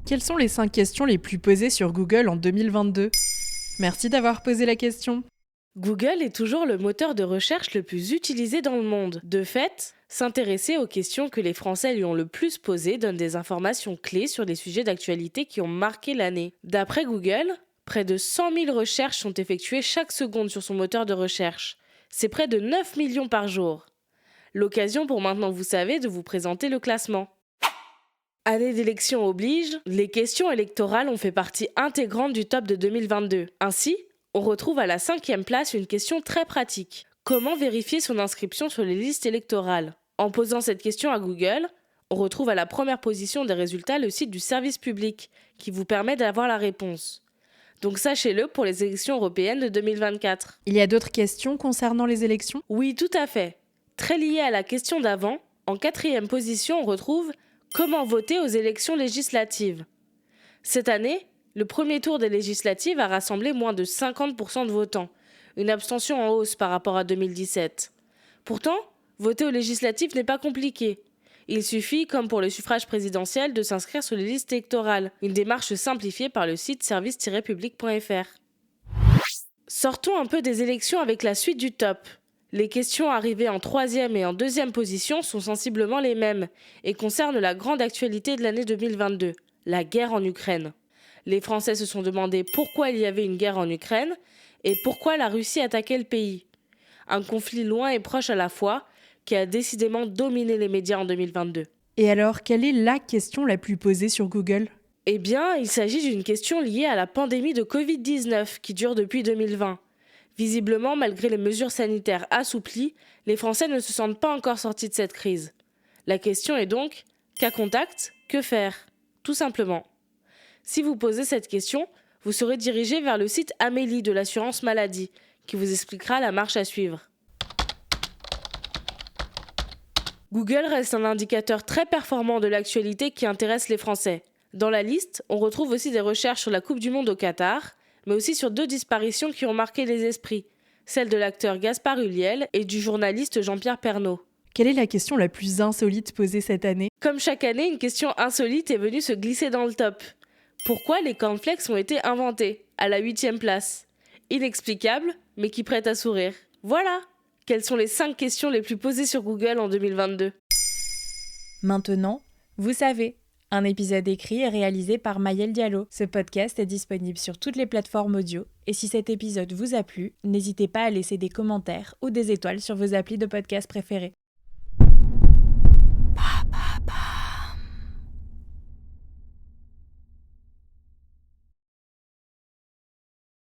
Quelles sont les 5 questions les plus posées sur Google en 2022 ? Merci d'avoir posé la question. Google est toujours le moteur de recherche le plus utilisé dans le monde. De fait, s'intéresser aux questions que les Français lui ont le plus posées donne des informations clés sur des sujets d'actualité qui ont marqué l'année. D'après Google, près de 100 000 recherches sont effectuées chaque seconde sur son moteur de recherche. C'est près de 9 millions par jour. L'occasion pour Maintenant Vous Savez de vous présenter le classement. Année d'élection oblige, les questions électorales ont fait partie intégrante du top de 2022. Ainsi, on retrouve à la 5e place une question très pratique. Comment vérifier son inscription sur les listes électorales ? En posant cette question à Google, on retrouve à la première position des résultats le site du service public, qui vous permet d'avoir la réponse. Donc sachez-le pour les élections européennes de 2024. Il y a d'autres questions concernant les élections ? Oui, tout à fait. Très lié à la question d'avant, en 4e position, on retrouve « Comment voter aux élections législatives ?» Cette année, le premier tour des législatives a rassemblé moins de 50% de votants, une abstention en hausse par rapport à 2017. Pourtant, voter aux législatives n'est pas compliqué. Il suffit, comme pour le suffrage présidentiel, de s'inscrire sur les listes électorales, une démarche simplifiée par le site service-public.fr. Sortons un peu des élections avec la suite du top. Les questions arrivées en 3e et en 2e position sont sensiblement les mêmes et concernent la grande actualité de l'année 2022, la guerre en Ukraine. Les Français se sont demandé pourquoi il y avait une guerre en Ukraine et pourquoi la Russie attaquait le pays. Un conflit loin et proche à la fois qui a décidément dominé les médias en 2022. Et alors, quelle est la question la plus posée sur Google ? Eh bien, il s'agit d'une question liée à la pandémie de Covid-19 qui dure depuis 2020. Visiblement, malgré les mesures sanitaires assouplies, les Français ne se sentent pas encore sortis de cette crise. La question est donc, cas contact, que faire ? Tout simplement. Si vous posez cette question, vous serez dirigé vers le site Amélie de l'assurance maladie, qui vous expliquera la marche à suivre. Google reste un indicateur très performant de l'actualité qui intéresse les Français. Dans la liste, on retrouve aussi des recherches sur la Coupe du Monde au Qatar, mais aussi sur 2 disparitions qui ont marqué les esprits, celle de l'acteur Gaspard Ulliel et du journaliste Jean-Pierre Pernaut. Quelle est la question la plus insolite posée cette année ? Comme chaque année, une question insolite est venue se glisser dans le top. Pourquoi les cornflakes ont été inventés ? À la 8e place. Inexplicable, mais qui prête à sourire. Voilà ! Quelles sont les 5 questions les plus posées sur Google en 2022 ? Maintenant, vous savez. Un épisode écrit et réalisé par Maëlle Diallo. Ce podcast est disponible sur toutes les plateformes audio. Et si cet épisode vous a plu, n'hésitez pas à laisser des commentaires ou des étoiles sur vos applis de podcast préférés.